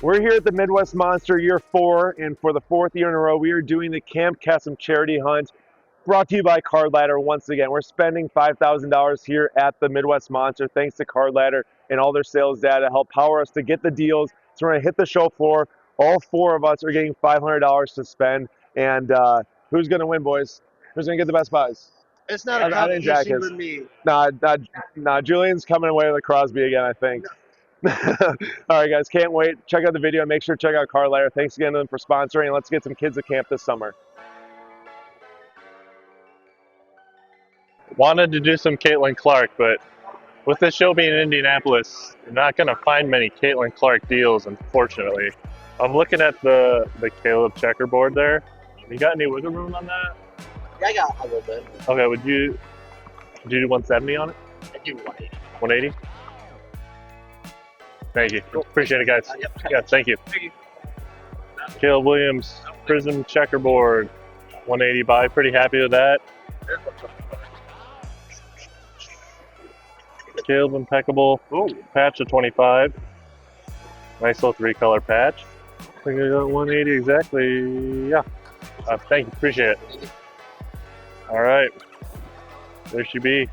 We're here at the Midwest Monster Year 4, and for the 4th year in a row, we are doing the Camp Kesem Charity Hunt, brought to you by Card Ladder once again. We're spending $5,000 here at the Midwest Monster, thanks to Card Ladder and all their sales data help power us to get the deals. So we're going to hit the show floor. All 4 of us are getting $500 to spend, and who's going to win, boys? Who's going to get the best buys? It's not a competition with me. Nah, Julian's coming away with a Crosby again, I think. All right, guys, can't wait. Check out the video and make sure to check out Card Ladder. Thanks again to them for sponsoring, and let's get some kids at camp this summer. Wanted to do some Caitlin Clark, but with this show being in Indianapolis, you're not going to find many Caitlin Clark deals, unfortunately. I'm looking at the Caleb checkerboard there. You got any wiggle room on that? Yeah, I got a little bit. Okay, would you do 170 on it? I do 180. 180? Thank you. Cool. Appreciate it, guys. Yep. Yeah, thank you. Caleb Williams, Prism checkerboard, 180 buy. Pretty happy with that. Caleb impeccable. Patch of 25. Nice little 3-color patch. I think I got 180 exactly. Yeah. Thank you. Appreciate it. All right. There she be.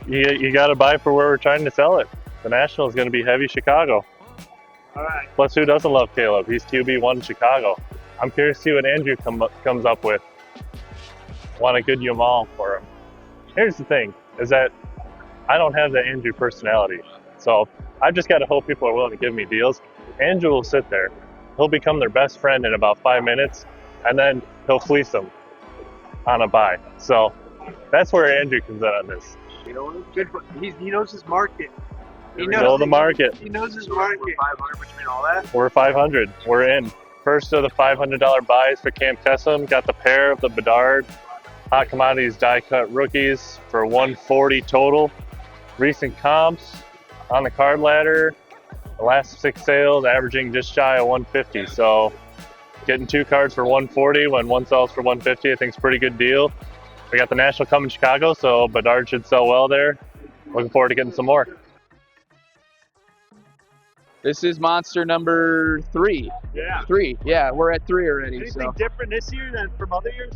You got to buy for where we're trying to sell it. The National is going to be heavy Chicago. All right. Plus, who doesn't love Caleb? He's QB1 Chicago. I'm curious to see what Andrew comes up with. Want a good Yamal for him. Here's the thing, is that I don't have the Andrew personality. So I've just got to hope people are willing to give me deals. Andrew will sit there. He'll become their best friend in about 5 minutes, and then he'll fleece them on a buy. So that's where Andrew comes in on this. You know, good. He knows his market. He knows the market. He knows his market. 500 between all that. We're 500. We're in. First of the $500 buys for Camp Kesem. Got the pair of the Bedard Hot Commodities die cut rookies for 140 total. Recent comps on the Card Ladder. The last 6 sales averaging just shy of 150. So getting 2 cards for 140 when one sells for 150, I think is a pretty good deal. We got the National coming in Chicago, so Bedard should sell well there. Looking forward to getting some more. This is monster number 3. Yeah. 3. Yeah, we're at 3 already. Anything different this year than from other years?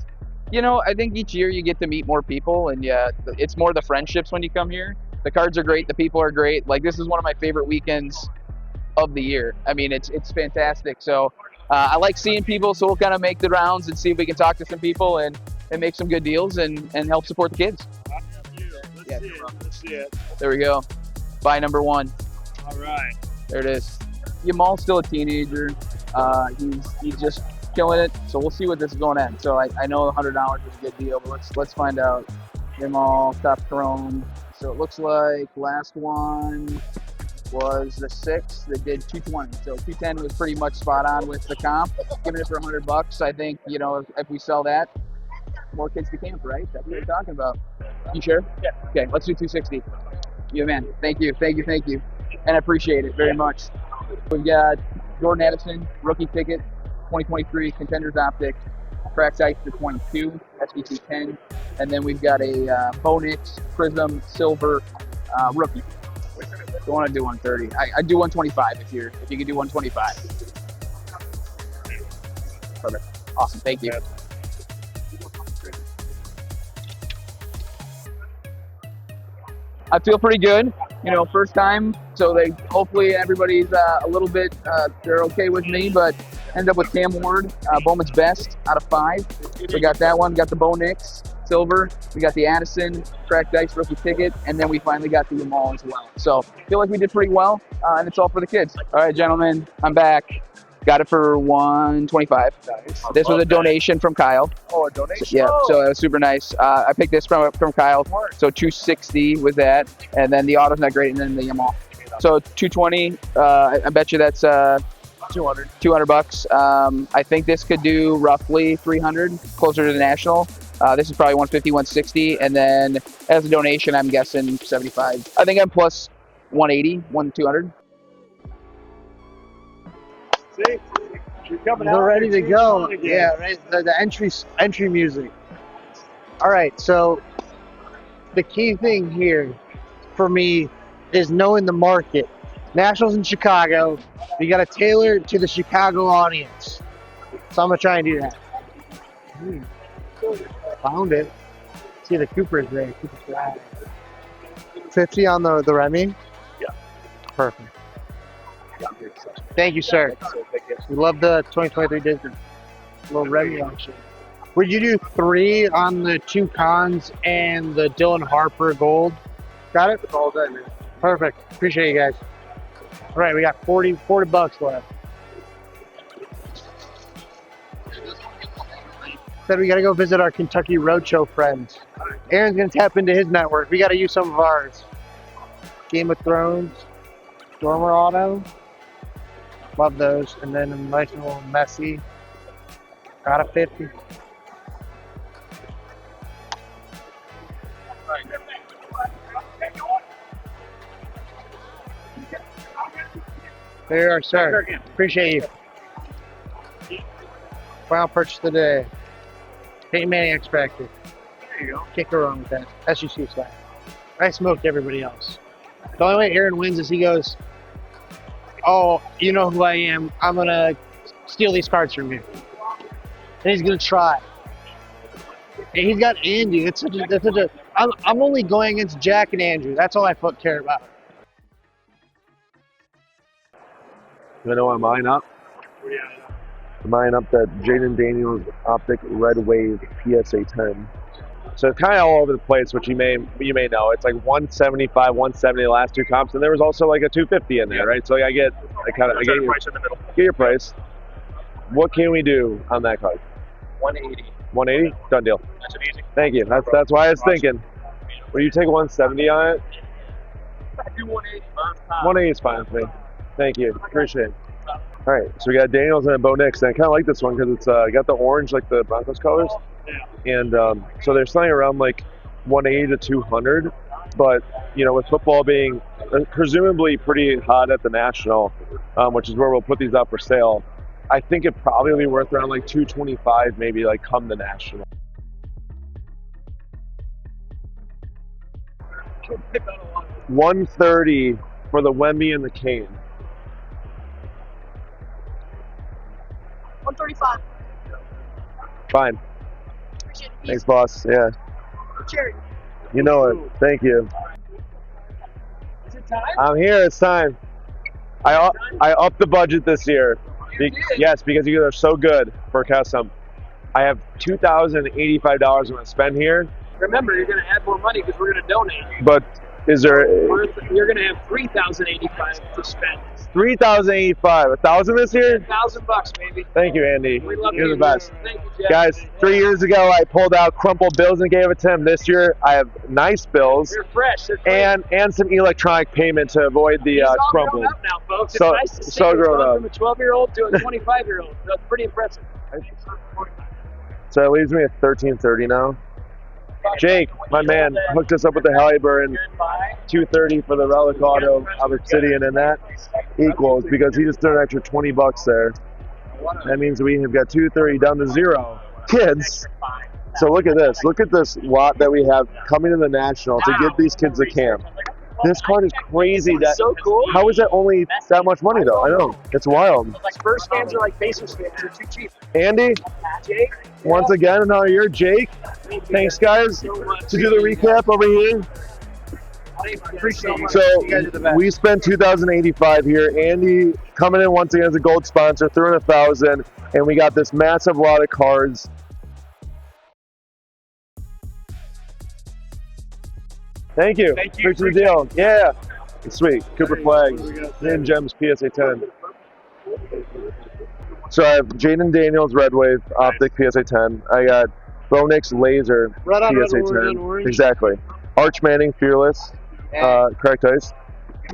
You know, I think each year you get to meet more people, and yeah, it's more the friendships when you come here. The cards are great. The people are great. Like, this is one of my favorite weekends of the year. I mean, it's fantastic. So I like seeing people, so we'll kind of make the rounds and see if we can talk to some people and make some good deals and help support the kids. Let's see it. There we go. Buy number 1. All right. There it is. Yamal's still a teenager. He's just killing it. So we'll see what this is going at. So I know $100 is a good deal, but let's find out. Yamal, top chrome. So it looks like last one was the 6th. They did 220. So 210 was pretty much spot on with the comp. Giving it for $100. I think, you know, if we sell that, more kids to camp, right? That's what we're talking about. You sure? Yeah. Okay, let's do 260. You man. Thank you. And I appreciate it very much. We've got Jordan Addison, rookie ticket, 2023 Contenders Optic, Cracks Ice for 22, SBC 10. And then we've got a Bonix Prism Silver rookie. Don't want to do 130. I do 125 if you can do 125. Perfect. Awesome. Thank you. I feel pretty good. You know, first time, so hopefully everybody's a little bit they're okay with me, but ended up with Cam Ward, Bowman's best out of 5. So we got that one, got the Bonix Silver, we got the Addison Cracked Ice rookie ticket, and then we finally got the Yamal as well. So I feel like we did pretty well, and it's all for the kids. All right, gentlemen, I'm back. Got it for 125. Nice. This was a donation from Kyle. Oh, a donation? So, yeah, so it was super nice. I picked this from Kyle. So 260 with that, and then the auto's not great, and then the Yamal. So 220. I bet you that's 200 bucks. I think this could do roughly 300, closer to the National. This is probably 150, 160, and then as a donation, I'm guessing 75. I think I'm plus 180, 200. See? You're coming They're out. ready to go. Yeah, right. The entry music. All right. So the key thing here for me is knowing the market. Nationals in Chicago. You got to tailor it to the Chicago audience. So I'm gonna try and do that. Found it. See the Cooper's there. Cooper's flag. 50 on the Remy? Yeah. Perfect. Thank you, sir. We love the 2023 Disney. Little Remy auction. Would you do 3 on the 2 cons and the Dylan Harper gold? Got it? All day, man. Perfect. Appreciate you guys. All right, we got 40 bucks left. Said we got to go visit our Kentucky Roadshow friends. Aaron's going to tap into his network. We got to use some of ours. Game of Thrones, Stormer Auto. Love those. And then a nice little Messi. Got a 50. There you are, sir. Appreciate you. Final purchase of the day. Peyton Manning X Factor. There you go. Can't go wrong with that. SUC style. I smoked everybody else. The only way Aaron wins is he goes, oh, you know who I am. I'm going to steal these cards from you. And he's going to try. And he's got Andy. I'm only going against Jack and Andrew. That's all I care about. You know, I'm mine up. Mine up that Jaden Daniels Optic Red Wave PSA 10. So it's kind of all over the place, which you may know. It's like 175, 170 the last 2 comps, and there was also like a 250 in there, right? So I get your price. What can we do on that card? 180. 180, done deal. That's an easy. Thank you. That's why I was thinking. Will you take 170 on it? I do 180. 180 is fine with me. Thank you. Appreciate it. All right, so we got Daniels and a Bo Nix, and I kind of like this one because it's got the orange like the Broncos colors, and so they're selling around like 180 to 200. But you know, with football being presumably pretty hot at the National, which is where we'll put these up for sale, I think it probably will be worth around like 225, maybe like come the National. $130 for the Wemby and the Kane. 135. Fine. Appreciate it. Thanks, boss. Yeah. Cherry. You know it. Thank you. Is it time? I'm here. It's time. I upped the budget this year. Yes, because you guys are so good for Kesem. I have $2,085 I'm going to spend here. Remember, you're going to add more money because we're going to donate. But is there You're going to have $3,085 to spend. $3,085? $1,000 this year? $1,000, baby. Thank you, Andy. We love You're you. the best. Thank you, Jeff. Guys, 3 years ago I pulled out crumpled bills and gave it to him. This year I have nice bills They're fresh. They're clean. and some electronic payment to avoid the He's all crumpled. grown up now, folks. So- It's nice to see so him grown going up. from a 12-year-old to a 25-year-old. That's pretty impressive. So it leaves me at $1,330 now. Jake, my man, hooked us up with the Halliburton 230 for the Relic Auto of Obsidian, and that equals, because he just threw an extra $20 there. That means we have got 230 down to 0. Kids. So look at this. Look at this lot that we have coming to the National to get these kids a camp. This card is crazy. That So cool. how is that only that much money though? I know. It's wild. Like Spurs fans are like Pacers fans. They're too cheap. Andy, Jake, once again, another year. Jake, thanks guys to do the recap over here. appreciate you. So You guys are the best. we spent $2,085 here. Andy coming in once again as a gold sponsor, threw in $1,000, and we got this massive lot of cards. Thank you. Thank you. Appreciate the deal. Yeah. Sweet. Cooper Flags. Hidden Gems PSA 10. So I have Jaden Daniels Red Wave Optic PSA 10. I got Bo Nix Laser Red on red, PSA orange 10. on orange. Exactly. Arch Manning Fearless. Correct ice.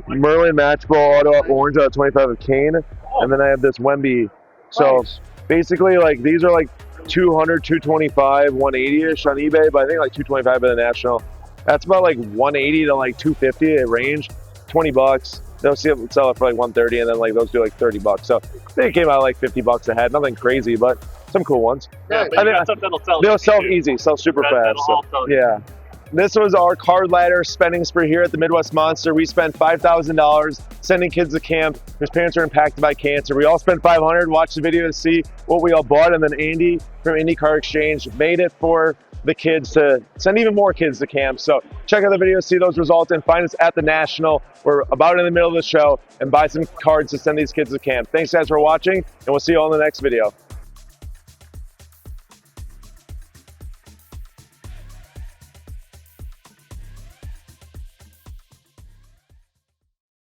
Merlin Match Ball Auto Orange out of 25 of Kane. And then I have this Wemby. So basically, like, these are like 200, 225, 180-ish on eBay, but I think like 225 at the National. That's about like 180 to like 250 at range. $20. They'll sell it for like 130, and then like those do like $30. So they came out like $50 a head. Nothing crazy, but some cool ones. Yeah, I mean, got stuff that'll sell. They'll sell easy, sell super fast. So, yeah. This was our card ladder spending spree here at the Midwest Monster. We spent $5,000 sending kids to camp whose parents are impacted by cancer. We all spent $500. Watch the video to see what we all bought, and then Andy from IndyCar Exchange made it for the kids to send even more kids to camp. So check out the video, see those results, and find us at the National. We're about in the middle of the show, and buy some cards to send these kids to camp. Thanks guys for watching, and we'll see you all in the next video.